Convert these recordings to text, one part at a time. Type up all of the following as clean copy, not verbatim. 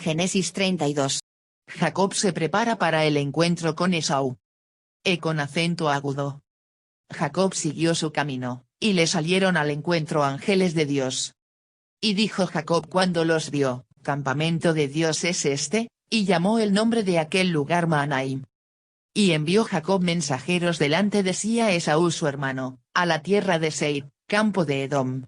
Génesis 32. Jacob se prepara para el encuentro con Esaú. Con acento agudo. Jacob siguió su camino, y le salieron al encuentro ángeles de Dios. Y dijo Jacob cuando los vio, campamento de Dios es este, y llamó el nombre de aquel lugar Mahanaim. Y envió Jacob mensajeros delante de sí a Esaú su hermano, a la tierra de Seir, campo de Edom.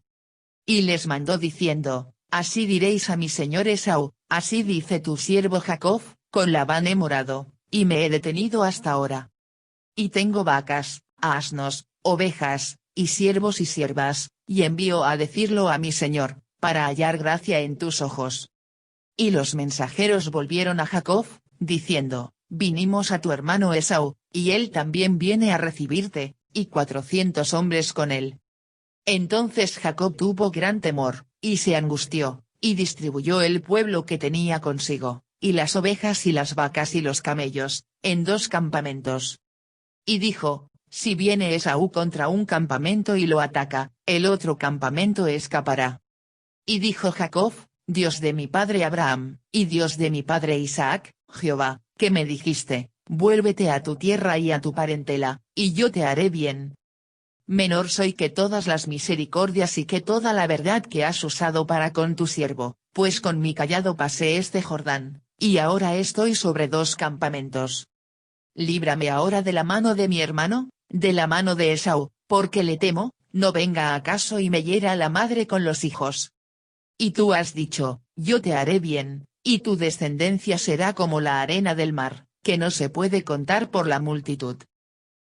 Y les mandó diciendo, así diréis a mi señor Esaú, así dice tu siervo Jacob, con Labán he morado, y me he detenido hasta ahora. Y tengo vacas, asnos, ovejas, y siervos y siervas, y envío a decirlo a mi señor, para hallar gracia en tus ojos. Y los mensajeros volvieron a Jacob, diciendo, vinimos a tu hermano Esaú, y él también viene a recibirte, y 400 hombres con él. Entonces Jacob tuvo gran temor, y se angustió, y distribuyó el pueblo que tenía consigo, y las ovejas y las vacas y los camellos, en 2 campamentos. Y dijo, si viene Esaú contra un campamento y lo ataca, el otro campamento escapará. Y dijo Jacob, Dios de mi padre Abraham, y Dios de mi padre Isaac, Jehová, que me dijiste, vuélvete a tu tierra y a tu parentela, y yo te haré bien. Menor soy que todas las misericordias y que toda la verdad que has usado para con tu siervo, pues con mi cayado pasé este Jordán, y ahora estoy sobre 2 campamentos. Líbrame ahora de la mano de mi hermano, de la mano de Esaú, porque le temo, no venga acaso y me hiera la madre con los hijos. Y tú has dicho, yo te haré bien, y tu descendencia será como la arena del mar, que no se puede contar por la multitud.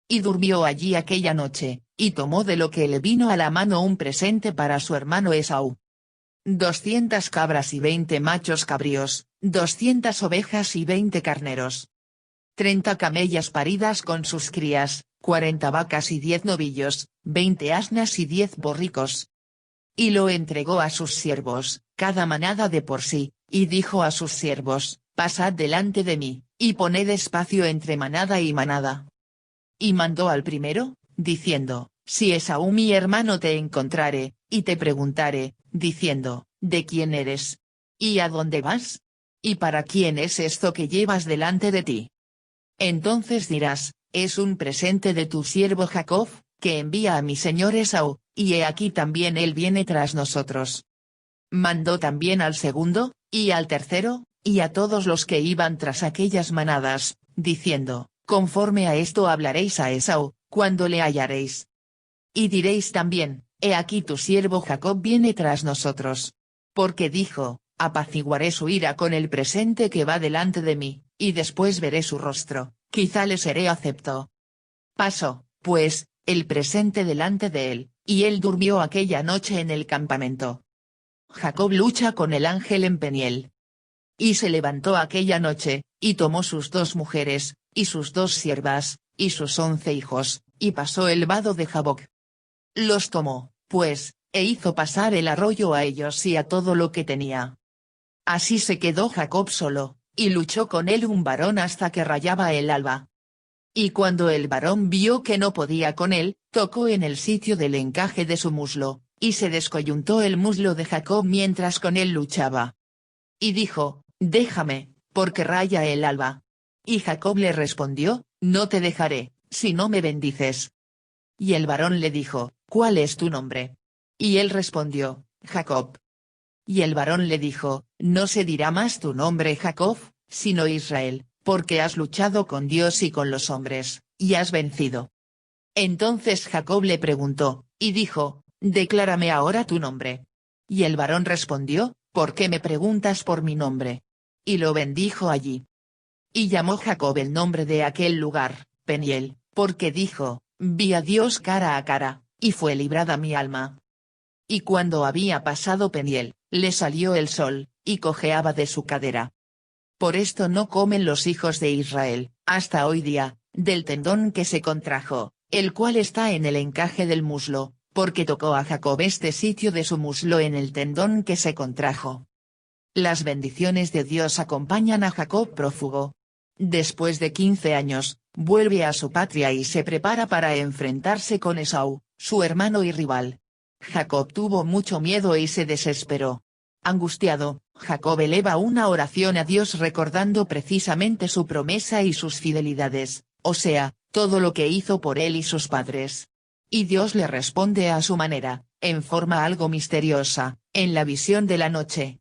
Y durmió allí aquella noche, y tomó de lo que le vino a la mano un presente para su hermano Esaú. 200 cabras y 20 machos cabríos, 200 ovejas y 20 carneros. 30 camellas paridas con sus crías, 40 vacas y 10 novillos, 20 asnas y 10 borricos. Y lo entregó a sus siervos, cada manada de por sí, y dijo a sus siervos, pasad delante de mí, y poned espacio entre manada y manada. Y mandó al primero, diciendo, si Esaú mi hermano te encontrare, y te preguntare, diciendo, ¿de quién eres? ¿Y a dónde vas? ¿Y para quién es esto que llevas delante de ti? Entonces dirás, es un presente de tu siervo Jacob, que envía a mi señor Esaú, y he aquí también él viene tras nosotros. Mandó también al segundo, y al tercero, y a todos los que iban tras aquellas manadas, diciendo, conforme a esto hablaréis a Esaú, cuando le hallaréis. Y diréis también, he aquí tu siervo Jacob viene tras nosotros. Porque dijo, apaciguaré su ira con el presente que va delante de mí, y después veré su rostro, quizá le seré acepto. Pasó, pues, el presente delante de él, y él durmió aquella noche en el campamento. Jacob lucha con el ángel en Peniel. Y se levantó aquella noche, y tomó sus 2 mujeres, y sus 2 siervas, y sus 11 hijos, y pasó el vado de Jaboc. Los tomó, pues, e hizo pasar el arroyo a ellos y a todo lo que tenía. Así se quedó Jacob solo, y luchó con él un varón hasta que rayaba el alba. Y cuando el varón vio que no podía con él, tocó en el sitio del encaje de su muslo, y se descoyuntó el muslo de Jacob mientras con él luchaba. Y dijo, déjame, porque raya el alba. Y Jacob le respondió, no te dejaré, si no me bendices. Y el varón le dijo, ¿cuál es tu nombre? Y él respondió, Jacob. Y el varón le dijo, no se dirá más tu nombre Jacob, sino Israel, porque has luchado con Dios y con los hombres, y has vencido. Entonces Jacob le preguntó, y dijo, declárame ahora tu nombre. Y el varón respondió, ¿por qué me preguntas por mi nombre? Y lo bendijo allí. Y llamó Jacob el nombre de aquel lugar, Peniel, porque dijo, vi a Dios cara a cara, y fue librada mi alma. Y cuando había pasado Peniel, le salió el sol, y cojeaba de su cadera. Por esto no comen los hijos de Israel, hasta hoy día, del tendón que se contrajo, el cual está en el encaje del muslo, porque tocó a Jacob este sitio de su muslo en el tendón que se contrajo. Las bendiciones de Dios acompañan a Jacob prófugo. Después de 15 años, vuelve a su patria y se prepara para enfrentarse con Esaú, su hermano y rival. Jacob tuvo mucho miedo y se desesperó. Angustiado, Jacob eleva una oración a Dios recordando precisamente su promesa y sus fidelidades, o sea, todo lo que hizo por él y sus padres. Y Dios le responde a su manera, en forma algo misteriosa, en la visión de la noche.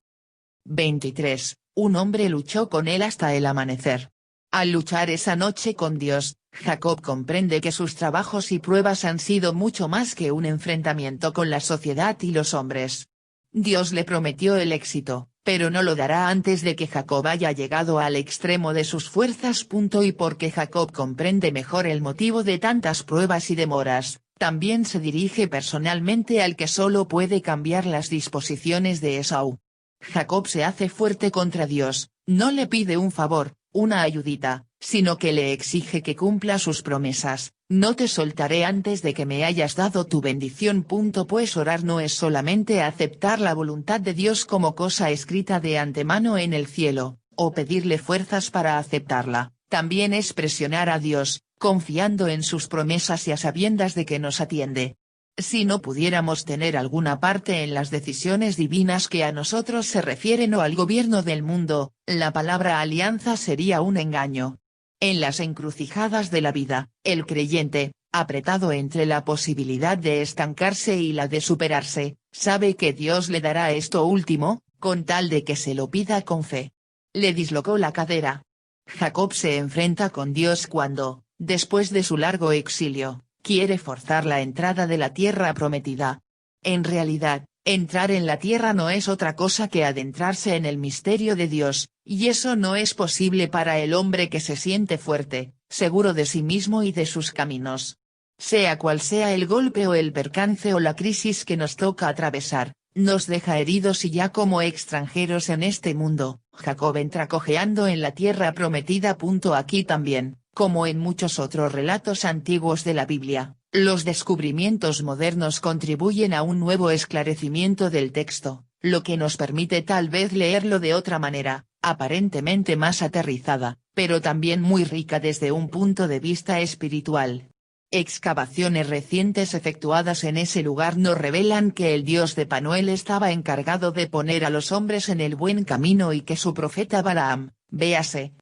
23. Un hombre luchó con él hasta el amanecer. Al luchar esa noche con Dios, Jacob comprende que sus trabajos y pruebas han sido mucho más que un enfrentamiento con la sociedad y los hombres. Dios le prometió el éxito, pero no lo dará antes de que Jacob haya llegado al extremo de sus fuerzas. Y porque Jacob comprende mejor el motivo de tantas pruebas y demoras, también se dirige personalmente al que solo puede cambiar las disposiciones de Esaú. Jacob se hace fuerte contra Dios, no le pide un favor, una ayudita, sino que le exige que cumpla sus promesas. No te soltaré antes de que me hayas dado tu bendición. Pues orar no es solamente aceptar la voluntad de Dios como cosa escrita de antemano en el cielo, o pedirle fuerzas para aceptarla, también es presionar a Dios, confiando en sus promesas y a sabiendas de que nos atiende. Si no pudiéramos tener alguna parte en las decisiones divinas que a nosotros se refieren o al gobierno del mundo, la palabra alianza sería un engaño. En las encrucijadas de la vida, el creyente, apretado entre la posibilidad de estancarse y la de superarse, sabe que Dios le dará esto último, con tal de que se lo pida con fe. Le dislocó la cadera. Jacob se enfrenta con Dios cuando, después de su largo exilio, quiere forzar la entrada de la tierra prometida. En realidad, entrar en la tierra no es otra cosa que adentrarse en el misterio de Dios, y eso no es posible para el hombre que se siente fuerte, seguro de sí mismo y de sus caminos. Sea cual sea el golpe o el percance o la crisis que nos toca atravesar, nos deja heridos y ya como extranjeros en este mundo. Jacob entra cojeando en la tierra prometida. Aquí también, como en muchos otros relatos antiguos de la Biblia, los descubrimientos modernos contribuyen a un nuevo esclarecimiento del texto, lo que nos permite tal vez leerlo de otra manera, aparentemente más aterrizada, pero también muy rica desde un punto de vista espiritual. Excavaciones recientes efectuadas en ese lugar nos revelan que el dios de Penuel estaba encargado de poner a los hombres en el buen camino y que su profeta Balaam, véase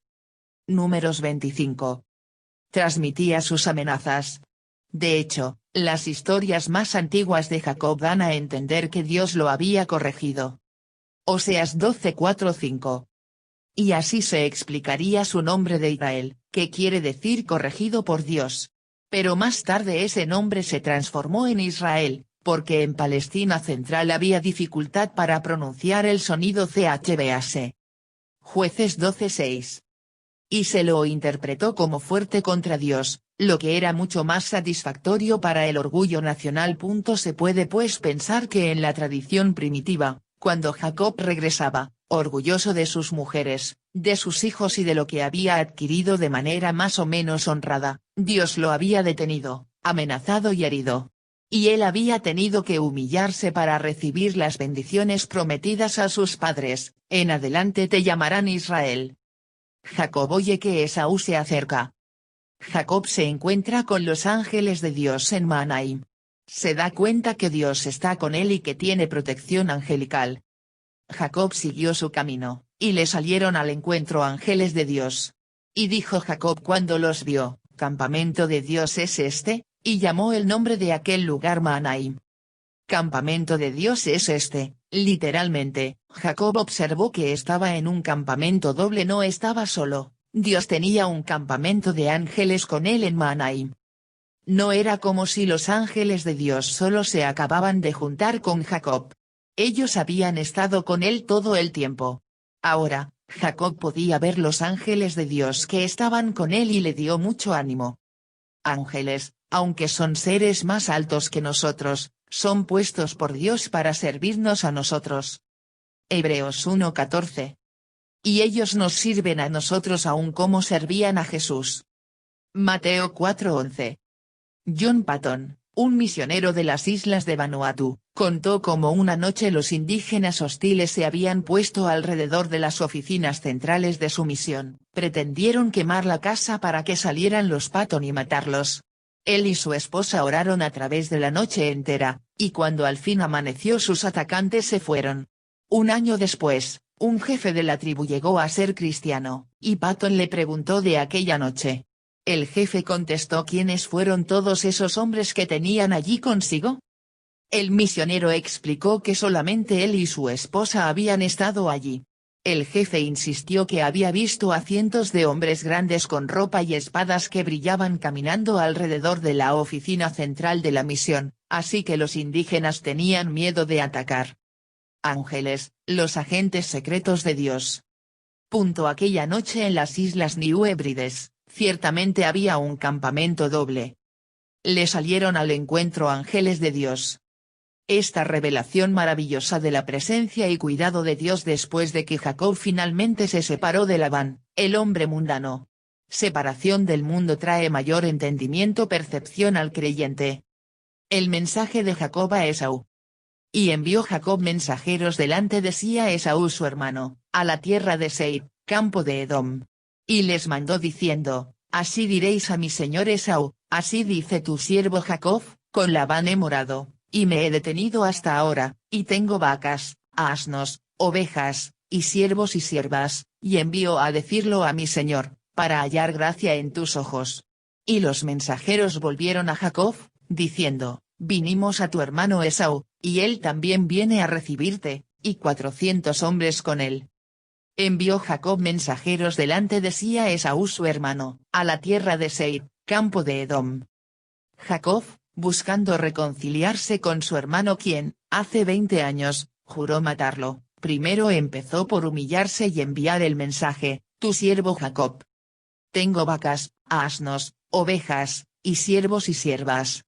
Números 25. Transmitía sus amenazas. De hecho, las historias más antiguas de Jacob dan a entender que Dios lo había corregido. Oseas 12:4-5. Y así se explicaría su nombre de Israel, que quiere decir corregido por Dios. Pero más tarde ese nombre se transformó en Israel, porque en Palestina central había dificultad para pronunciar el sonido ch. Jueces 12:6. Y se lo interpretó como fuerte contra Dios, lo que era mucho más satisfactorio para el orgullo nacional. Se puede pues pensar que en la tradición primitiva, cuando Jacob regresaba, orgulloso de sus mujeres, de sus hijos y de lo que había adquirido de manera más o menos honrada, Dios lo había detenido, amenazado y herido. Y él había tenido que humillarse para recibir las bendiciones prometidas a sus padres. En adelante te llamarán Israel. Jacob oye que Esaú se acerca. Jacob se encuentra con los ángeles de Dios en Mahanaim. Se da cuenta que Dios está con él y que tiene protección angelical. Jacob siguió su camino, y le salieron al encuentro ángeles de Dios. Y dijo Jacob cuando los vio, campamento de Dios es este, y llamó el nombre de aquel lugar Mahanaim. Campamento de Dios es este, literalmente. Jacob observó que estaba en un campamento doble, no estaba solo, Dios tenía un campamento de ángeles con él en Mahanaim. No era como si los ángeles de Dios solo se acababan de juntar con Jacob. Ellos habían estado con él todo el tiempo. Ahora, Jacob podía ver los ángeles de Dios que estaban con él y le dio mucho ánimo. Ángeles, aunque son seres más altos que nosotros, son puestos por Dios para servirnos a nosotros. Hebreos 1:14. Y ellos nos sirven a nosotros aun como servían a Jesús. Mateo 4:11. John Patton, un misionero de las islas de Vanuatu, contó cómo una noche los indígenas hostiles se habían puesto alrededor de las oficinas centrales de su misión, pretendieron quemar la casa para que salieran los Patton y matarlos. Él y su esposa oraron a través de la noche entera, y cuando al fin amaneció sus atacantes se fueron. Un año después, un jefe de la tribu llegó a ser cristiano, y Patton le preguntó de aquella noche. El jefe contestó quiénes fueron todos esos hombres que tenían allí consigo. El misionero explicó que solamente él y su esposa habían estado allí. El jefe insistió que había visto a cientos de hombres grandes con ropa y espadas que brillaban caminando alrededor de la oficina central de la misión, así que los indígenas tenían miedo de atacar. Ángeles, los agentes secretos de Dios. Aquella noche en las Islas New Hebrides, ciertamente había un campamento doble. Le salieron al encuentro ángeles de Dios. Esta revelación maravillosa de la presencia y cuidado de Dios después de que Jacob finalmente se separó de Labán, el hombre mundano. Separación del mundo trae mayor entendimiento, percepción al creyente. El mensaje de Jacob a Esaú. Y envió Jacob mensajeros delante de sí a Esaú su hermano, a la tierra de Seir, campo de Edom. Y les mandó diciendo, así diréis a mi señor Esaú, así dice tu siervo Jacob, con Labán he morado, y me he detenido hasta ahora, y tengo vacas, asnos, ovejas, y siervos y siervas, y envío a decirlo a mi señor, para hallar gracia en tus ojos. Y los mensajeros volvieron a Jacob, diciendo, vinimos a tu hermano Esaú, y él también viene a recibirte, y 400 hombres con él. Envió Jacob mensajeros delante de sí a Esaú su hermano, a la tierra de Seir, campo de Edom. Jacob, buscando reconciliarse con su hermano quien, hace 20 años, juró matarlo, primero empezó por humillarse y enviar el mensaje, tu siervo Jacob. Tengo vacas, asnos, ovejas, y siervos y siervas.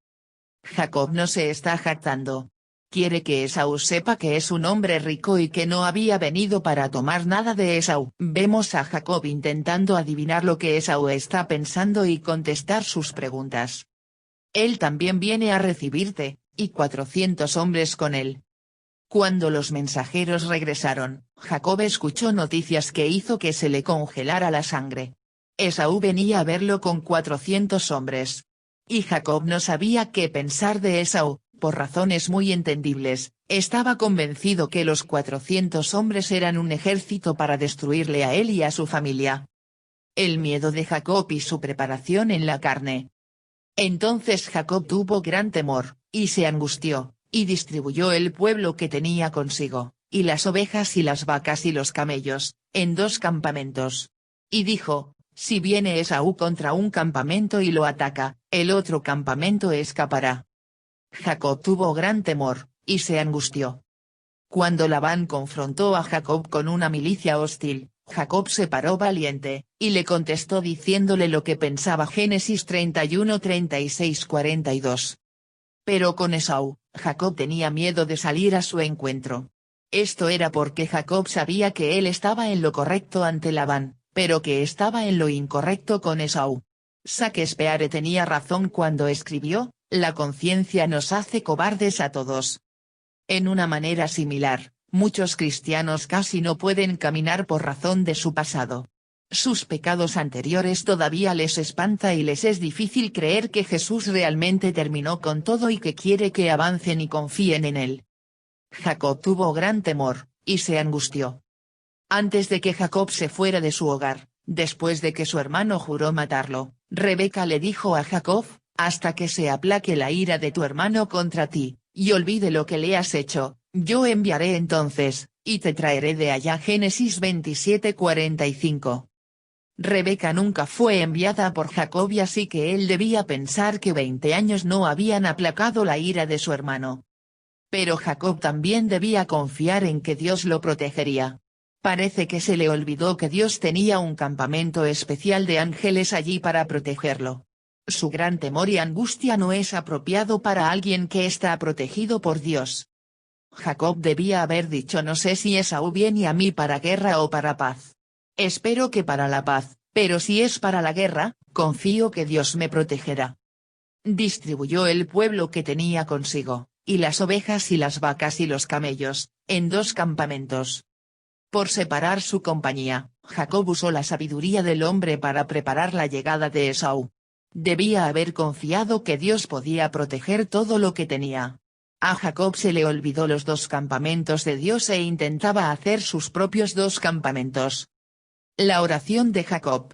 Jacob no se está jactando. Quiere que Esaú sepa que es un hombre rico y que no había venido para tomar nada de Esaú. Vemos a Jacob intentando adivinar lo que Esaú está pensando y contestar sus preguntas. Él también viene a recibirte, y 400 hombres con él. Cuando los mensajeros regresaron, Jacob escuchó noticias que hizo que se le congelara la sangre. Esaú venía a verlo con 400 hombres. Y Jacob no sabía qué pensar de Esaú, por razones muy entendibles, estaba convencido que los 400 hombres eran un ejército para destruirle a él y a su familia. El miedo de Jacob y su preparación en la carne. Entonces Jacob tuvo gran temor, y se angustió, y distribuyó el pueblo que tenía consigo, y las ovejas y las vacas y los camellos, en 2 campamentos. Y dijo, si viene Esaú contra un campamento y lo ataca, el otro campamento escapará. Jacob tuvo gran temor, y se angustió. Cuando Labán confrontó a Jacob con una milicia hostil, Jacob se paró valiente, y le contestó diciéndole lo que pensaba. Génesis 31, 36, 42. Pero con Esaú, Jacob tenía miedo de salir a su encuentro. Esto era porque Jacob sabía que él estaba en lo correcto ante Labán, pero que estaba en lo incorrecto con Esaú. Shakespeare tenía razón cuando escribió, la conciencia nos hace cobardes a todos. En una manera similar, muchos cristianos casi no pueden caminar por razón de su pasado. Sus pecados anteriores todavía les espanta y les es difícil creer que Jesús realmente terminó con todo y que quiere que avancen y confíen en él. Jacob tuvo gran temor, y se angustió. Antes de que Jacob se fuera de su hogar, después de que su hermano juró matarlo, Rebeca le dijo a Jacob, hasta que se aplaque la ira de tu hermano contra ti, y olvide lo que le has hecho, yo enviaré entonces, y te traeré de allá. Génesis 27:45. Rebeca nunca fue enviada por Jacob y así que él debía pensar que 20 años no habían aplacado la ira de su hermano. Pero Jacob también debía confiar en que Dios lo protegería. Parece que se le olvidó que Dios tenía un campamento especial de ángeles allí para protegerlo. Su gran temor y angustia no es apropiado para alguien que está protegido por Dios. Jacob debía haber dicho no sé si Esaú viene a mí para guerra o para paz. Espero que para la paz, pero si es para la guerra, confío que Dios me protegerá. Distribuyó el pueblo que tenía consigo, y las ovejas y las vacas y los camellos, en 2 campamentos. Por separar su compañía, Jacob usó la sabiduría del hombre para preparar la llegada de Esaú. Debía haber confiado que Dios podía proteger todo lo que tenía. A Jacob se le olvidó los 2 campamentos de Dios e intentaba hacer sus propios 2 campamentos. La oración de Jacob.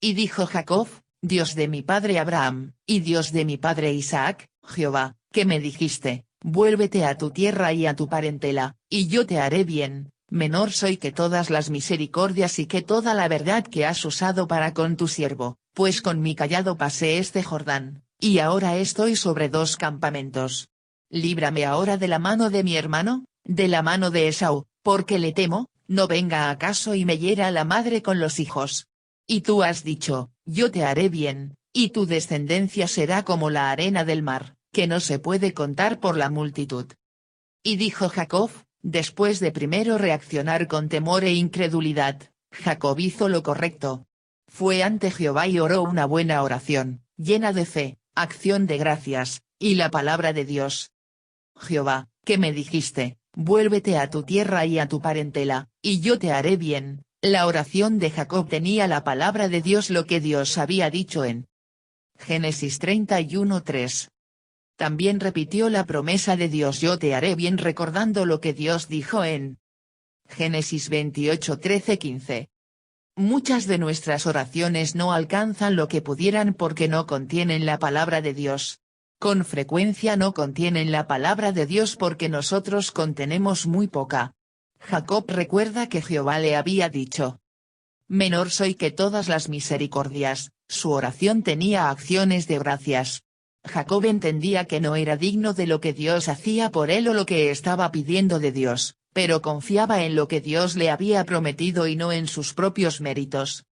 Y dijo Jacob, Dios de mi padre Abraham, y Dios de mi padre Isaac, Jehová, que me dijiste, vuélvete a tu tierra y a tu parentela, y yo te haré bien, menor soy que todas las misericordias y que toda la verdad que has usado para con tu siervo, pues con mi cayado pasé este Jordán, y ahora estoy sobre 2 campamentos. Líbrame ahora de la mano de mi hermano, de la mano de Esaú, porque le temo, no venga acaso y me hiera la madre con los hijos. Y tú has dicho, yo te haré bien, y tu descendencia será como la arena del mar, que no se puede contar por la multitud. Y dijo Jacob, después de primero reaccionar con temor e incredulidad, Jacob hizo lo correcto. Fue ante Jehová y oró una buena oración, llena de fe, acción de gracias, y la palabra de Dios. Jehová, que me dijiste, vuélvete a tu tierra y a tu parentela, y yo te haré bien. La oración de Jacob tenía la palabra de Dios, lo que Dios había dicho en Génesis 31:3. También repitió la promesa de Dios, yo te haré bien, recordando lo que Dios dijo en Génesis 28:13-15. Muchas de nuestras oraciones no alcanzan lo que pudieran porque no contienen la palabra de Dios. Con frecuencia no contienen la palabra de Dios porque nosotros contenemos muy poca. Jacob recuerda que Jehová le había dicho, menor soy que todas las misericordias, su oración tenía acciones de gracias. Jacob entendía que no era digno de lo que Dios hacía por él o lo que estaba pidiendo de Dios, pero confiaba en lo que Dios le había prometido y no en sus propios méritos.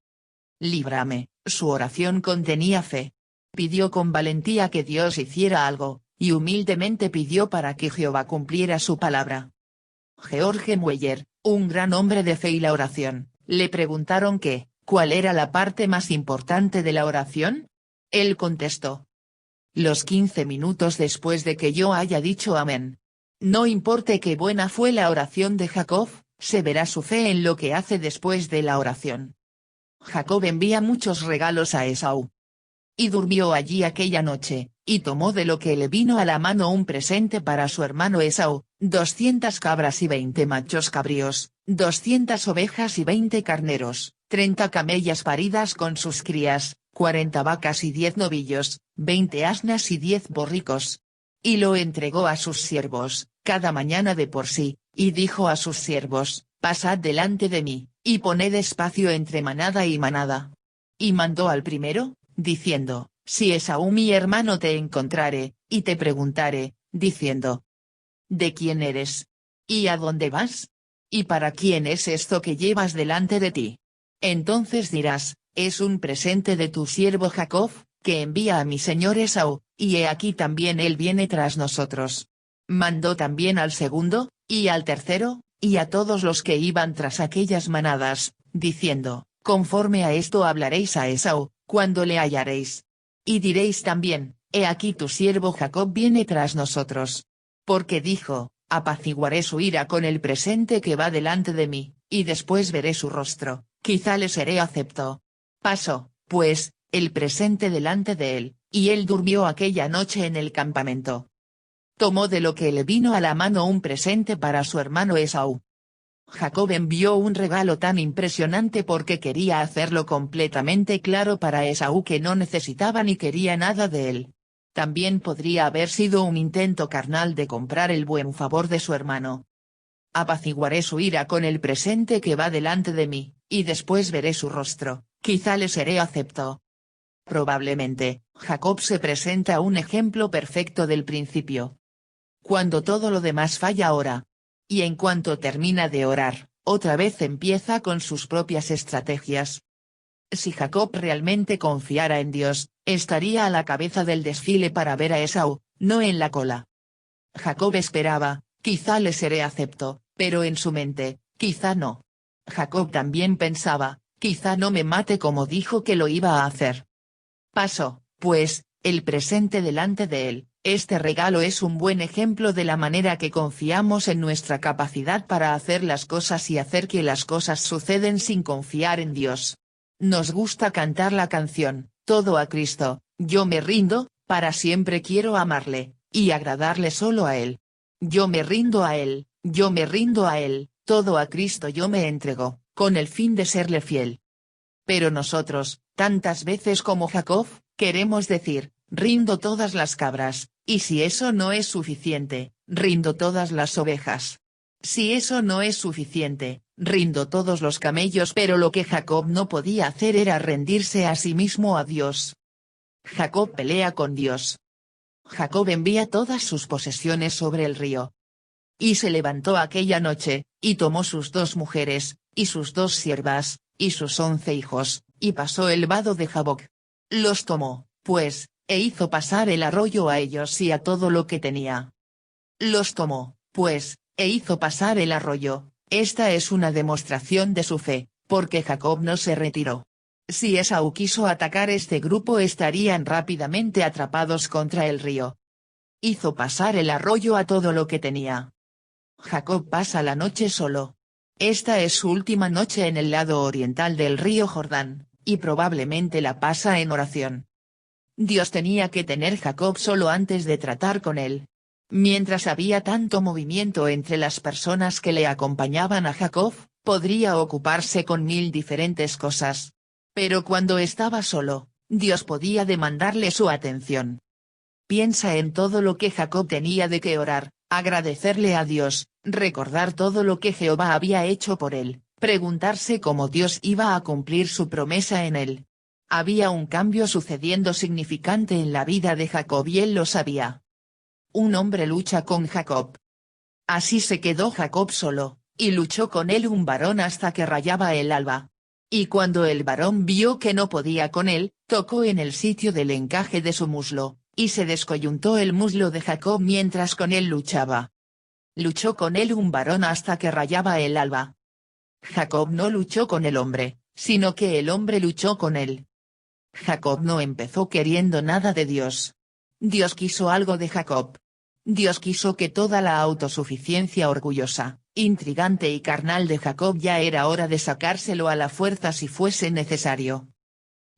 Líbrame, su oración contenía fe. Pidió con valentía que Dios hiciera algo, y humildemente pidió para que Jehová cumpliera su palabra. George Mueller, un gran hombre de fe y la oración, le preguntaron ¿cuál era la parte más importante de la oración? Él contestó: los 15 minutos después de que yo haya dicho amén. No importe qué buena fue la oración de Jacob, se verá su fe en lo que hace después de la oración. Jacob envía muchos regalos a Esaú. Y durmió allí aquella noche, y tomó de lo que le vino a la mano un presente para su hermano Esaú, 200 cabras y 20 machos cabríos, 200 ovejas y 20 carneros, 30 camellas paridas con sus crías, 40 vacas y 10 novillos, 20 asnas y 10 borricos. Y lo entregó a sus siervos, cada mañana de por sí, y dijo a sus siervos, pasad delante de mí, y poned espacio entre manada y manada. Y mandó al primero, diciendo, si Esaú mi hermano te encontrare, y te preguntare, diciendo, ¿de quién eres? ¿Y a dónde vas? ¿Y para quién es esto que llevas delante de ti? Entonces dirás, es un presente de tu siervo Jacob, que envía a mi señor Esaú, y he aquí también él viene tras nosotros. Mandó también al segundo, y al tercero, y a todos los que iban tras aquellas manadas, diciendo, conforme a esto hablaréis a Esaú, cuando le hallaréis. Y diréis también, he aquí tu siervo Jacob viene tras nosotros. Porque dijo, apaciguaré su ira con el presente que va delante de mí, y después veré su rostro, quizá le seré acepto. Pasó, pues, el presente delante de él, y él durmió aquella noche en el campamento. Tomó de lo que le vino a la mano un presente para su hermano Esaú. Jacob envió un regalo tan impresionante porque quería hacerlo completamente claro para Esaú que no necesitaba ni quería nada de él. También podría haber sido un intento carnal de comprar el buen favor de su hermano. Apaciguaré su ira con el presente que va delante de mí, y después veré su rostro, quizá le seré acepto. Probablemente, Jacob se presenta un ejemplo perfecto del principio. Cuando todo lo demás falla ora. Y en cuanto termina de orar, otra vez empieza con sus propias estrategias. Si Jacob realmente confiara en Dios, estaría a la cabeza del desfile para ver a Esaú, no en la cola. Jacob esperaba, quizá le seré acepto, pero en su mente, quizá no. Jacob también pensaba, quizá no me mate como dijo que lo iba a hacer. Pasó, pues, el presente delante de él. Este regalo es un buen ejemplo de la manera que confiamos en nuestra capacidad para hacer las cosas y hacer que las cosas suceden sin confiar en Dios. Nos gusta cantar la canción, todo a Cristo, yo me rindo, para siempre quiero amarle, y agradarle solo a Él. Yo me rindo a Él, yo me rindo a Él, todo a Cristo yo me entrego, con el fin de serle fiel. Pero nosotros, tantas veces como Jacob, queremos decir, rindo todas las cabras, y si eso no es suficiente, rindo todas las ovejas. Si eso no es suficiente, rindo todos los camellos, pero lo que Jacob no podía hacer era rendirse a sí mismo a Dios. Jacob pelea con Dios. Jacob envía todas sus posesiones sobre el río. Y se levantó aquella noche, y tomó sus 2 mujeres, y sus 2 siervas, y sus 11 hijos, y pasó el vado de Jaboc. Los tomó, pues, e hizo pasar el arroyo a ellos y a todo lo que tenía. Los tomó, pues, e hizo pasar el arroyo. Esta es una demostración de su fe, porque Jacob no se retiró. Si Esaú quiso atacar este grupo estarían rápidamente atrapados contra el río. Hizo pasar el arroyo a todo lo que tenía. Jacob pasa la noche solo. Esta es su última noche en el lado oriental del río Jordán, y probablemente la pasa en oración. Dios tenía que tener Jacob solo antes de tratar con él. Mientras había tanto movimiento entre las personas que le acompañaban a Jacob, podría ocuparse con 1000 diferentes cosas. Pero cuando estaba solo, Dios podía demandarle su atención. Piensa en todo lo que Jacob tenía de qué orar, agradecerle a Dios, recordar todo lo que Jehová había hecho por él, preguntarse cómo Dios iba a cumplir su promesa en él. Había un cambio sucediendo significante en la vida de Jacob y él lo sabía. Un hombre lucha con Jacob. Así se quedó Jacob solo, y luchó con él un varón hasta que rayaba el alba. Y cuando el varón vio que no podía con él, tocó en el sitio del encaje de su muslo, y se descoyuntó el muslo de Jacob mientras con él luchaba. Luchó con él un varón hasta que rayaba el alba. Jacob no luchó con el hombre, sino que el hombre luchó con él. Jacob no empezó queriendo nada de Dios. Dios quiso algo de Jacob. Dios quiso que toda la autosuficiencia orgullosa, intrigante y carnal de Jacob ya era hora de sacárselo a la fuerza si fuese necesario.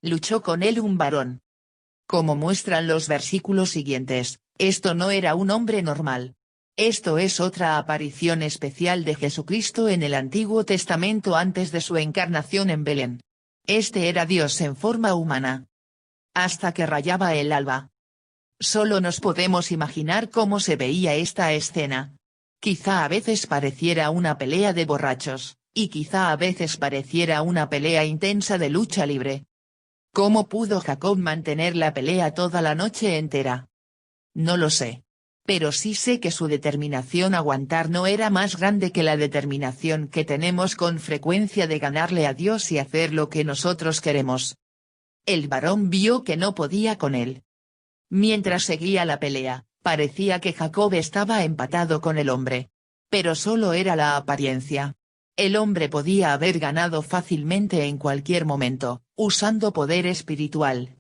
Luchó con él un varón. Como muestran los versículos siguientes, esto no era un hombre normal. Esto es otra aparición especial de Jesucristo en el Antiguo Testamento antes de su encarnación en Belén. Este era Dios en forma humana. Hasta que rayaba el alba. Solo nos podemos imaginar cómo se veía esta escena. Quizá a veces pareciera una pelea de borrachos, y quizá a veces pareciera una pelea intensa de lucha libre. ¿Cómo pudo Jacob mantener la pelea toda la noche entera? No lo sé. Pero sí sé que su determinación a aguantar no era más grande que la determinación que tenemos con frecuencia de ganarle a Dios y hacer lo que nosotros queremos. El varón vio que no podía con él. Mientras seguía la pelea, parecía que Jacob estaba empatado con el hombre. Pero solo era la apariencia. El hombre podía haber ganado fácilmente en cualquier momento, usando poder espiritual.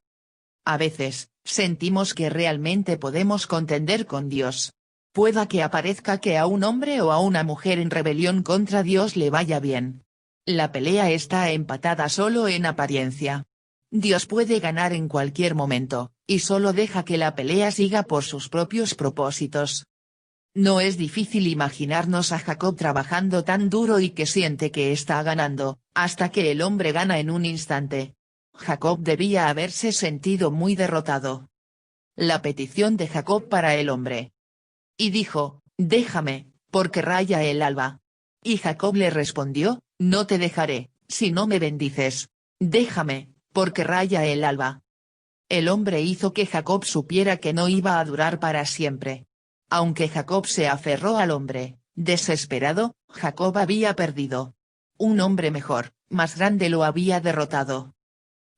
A veces, sentimos que realmente podemos contender con Dios. Pueda que aparezca que a un hombre o a una mujer en rebelión contra Dios le vaya bien. La pelea está empatada solo en apariencia. Dios puede ganar en cualquier momento, y solo deja que la pelea siga por sus propios propósitos. No es difícil imaginarnos a Jacob trabajando tan duro y que siente que está ganando, hasta que el hombre gana en un instante. Jacob debía haberse sentido muy derrotado. La petición de Jacob para el hombre. Y dijo, déjame, porque raya el alba. Y Jacob le respondió, no te dejaré, si no me bendices. Déjame, porque raya el alba. El hombre hizo que Jacob supiera que no iba a durar para siempre. Aunque Jacob se aferró al hombre, desesperado, Jacob había perdido. Un hombre mejor, más grande lo había derrotado.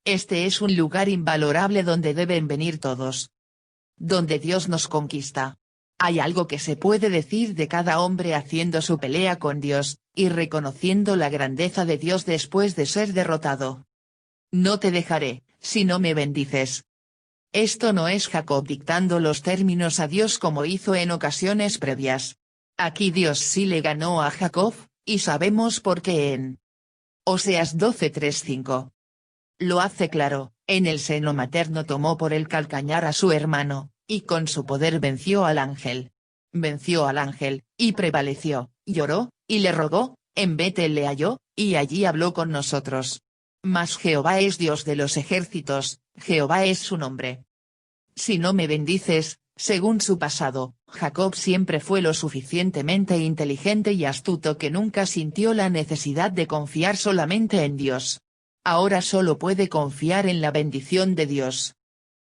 Este es un lugar invalorable donde deben venir todos. Donde Dios nos conquista. Hay algo que se puede decir de cada hombre haciendo su pelea con Dios, y reconociendo la grandeza de Dios después de ser derrotado. No te dejaré, si no me bendices. Esto no es Jacob dictando los términos a Dios como hizo en ocasiones previas. Aquí Dios sí le ganó a Jacob, y sabemos por qué en Oseas 12:3-5. Lo hace claro, en el seno materno tomó por el calcañar a su hermano, y con su poder venció al ángel. Venció al ángel, y prevaleció, lloró, y le rogó, en Betel le halló, y allí habló con nosotros. Mas Jehová es Dios de los ejércitos, Jehová es su nombre. Si no me bendices, según su pasado, Jacob siempre fue lo suficientemente inteligente y astuto que nunca sintió la necesidad de confiar solamente en Dios. Ahora solo puede confiar en la bendición de Dios.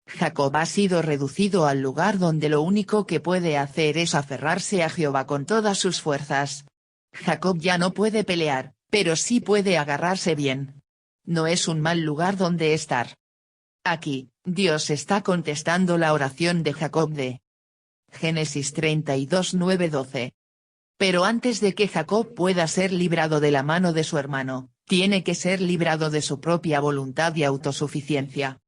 Jacob ha sido reducido al lugar donde lo único que puede hacer es aferrarse a Jehová con todas sus fuerzas. Jacob ya no puede pelear, pero sí puede agarrarse bien. No es un mal lugar donde estar. Aquí, Dios está contestando la oración de Jacob de Génesis 32, 9-12. Pero antes de que Jacob pueda ser librado de la mano de su hermano, tiene que ser librado de su propia voluntad y autosuficiencia.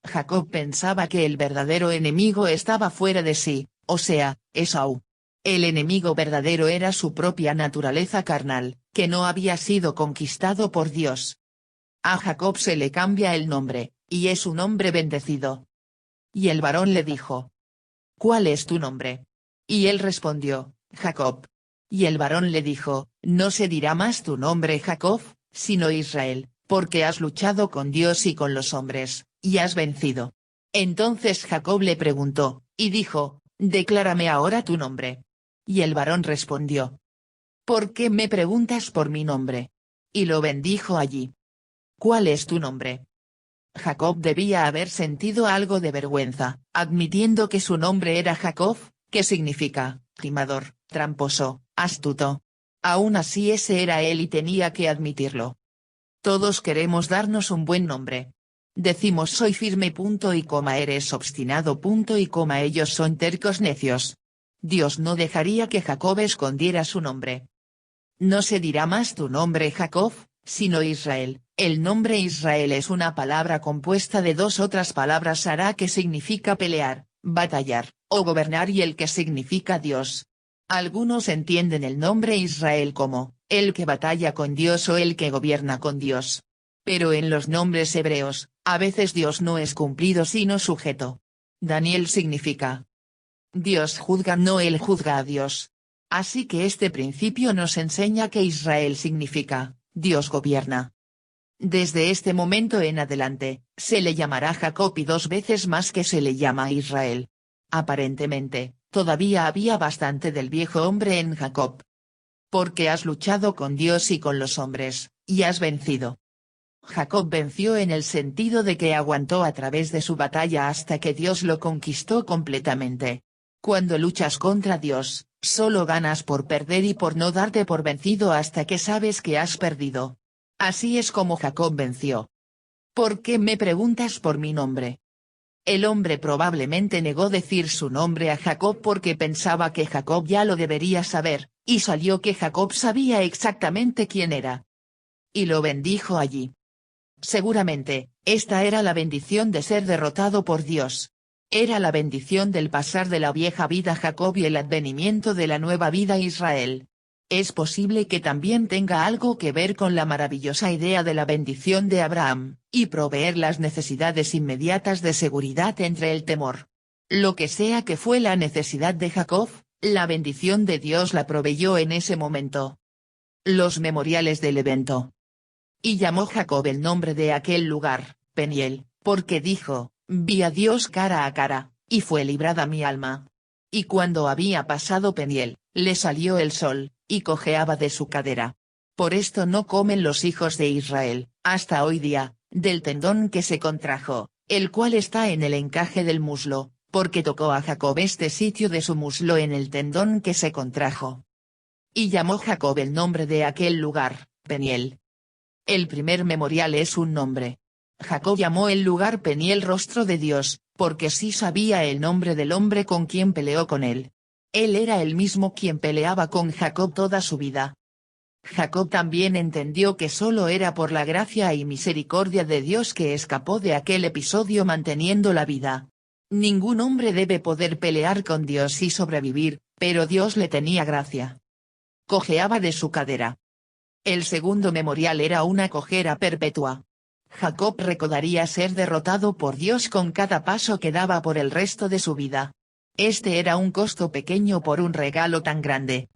Jacob pensaba que el verdadero enemigo estaba fuera de sí, o sea, Esaú. El enemigo verdadero era su propia naturaleza carnal, que no había sido conquistado por Dios. A Jacob se le cambia el nombre, y es un hombre bendecido. Y el varón le dijo: ¿Cuál es tu nombre? Y él respondió: Jacob. Y el varón le dijo: No se dirá más tu nombre Jacob, sino Israel, porque has luchado con Dios y con los hombres, y has vencido. Entonces Jacob le preguntó, y dijo: Declárame ahora tu nombre. Y el varón respondió: ¿Por qué me preguntas por mi nombre? Y lo bendijo allí. ¿Cuál es tu nombre? Jacob debía haber sentido algo de vergüenza, admitiendo que su nombre era Jacob, que significa timador, tramposo, astuto. Aún así ese era él y tenía que admitirlo. Todos queremos darnos un buen nombre. Decimos soy firme punto y coma, eres obstinado punto y coma, ellos son tercos necios. Dios no dejaría que Jacob escondiera su nombre. No se dirá más tu nombre Jacob, sino Israel. El nombre Israel es una palabra compuesta de dos otras palabras Sará, que significa pelear, batallar, o gobernar, y el que significa Dios. Algunos entienden el nombre Israel como, el que batalla con Dios o el que gobierna con Dios. Pero en los nombres hebreos, a veces Dios no es cumplido sino sujeto. Daniel significa Dios juzga, no él juzga a Dios. Así que este principio nos enseña que Israel significa, Dios gobierna. Desde este momento en adelante, se le llamará Jacob y 2 veces más que se le llama Israel. Aparentemente, todavía había bastante del viejo hombre en Jacob. Porque has luchado con Dios y con los hombres, y has vencido. Jacob venció en el sentido de que aguantó a través de su batalla hasta que Dios lo conquistó completamente. Cuando luchas contra Dios, solo ganas por perder y por no darte por vencido hasta que sabes que has perdido. Así es como Jacob venció. ¿Por qué me preguntas por mi nombre? El hombre probablemente negó decir su nombre a Jacob porque pensaba que Jacob ya lo debería saber, y salió que Jacob sabía exactamente quién era. Y lo bendijo allí. Seguramente, esta era la bendición de ser derrotado por Dios. Era la bendición del pasar de la vieja vida Jacob y el advenimiento de la nueva vida Israel. Es posible que también tenga algo que ver con la maravillosa idea de la bendición de Abraham, y proveer las necesidades inmediatas de seguridad entre el temor. Lo que sea que fue la necesidad de Jacob, la bendición de Dios la proveyó en ese momento. Los memoriales del evento. Y llamó Jacob el nombre de aquel lugar, Peniel, porque dijo, vi a Dios cara a cara, y fue librada mi alma. Y cuando había pasado Peniel, le salió el sol, y cojeaba de su cadera. Por esto no comen los hijos de Israel, hasta hoy día, del tendón que se contrajo, el cual está en el encaje del muslo, porque tocó a Jacob este sitio de su muslo en el tendón que se contrajo. Y llamó Jacob el nombre de aquel lugar, Peniel. El primer memorial es un nombre. Jacob llamó el lugar Peniel, rostro de Dios, porque sí sabía el nombre del hombre con quien peleó con él. Él era el mismo quien peleaba con Jacob toda su vida. Jacob también entendió que solo era por la gracia y misericordia de Dios que escapó de aquel episodio manteniendo la vida. Ningún hombre debe poder pelear con Dios y sobrevivir, pero Dios le tenía gracia. Cojeaba de su cadera. El segundo memorial era una cojera perpetua. Jacob recordaría ser derrotado por Dios con cada paso que daba por el resto de su vida. Este era un costo pequeño por un regalo tan grande.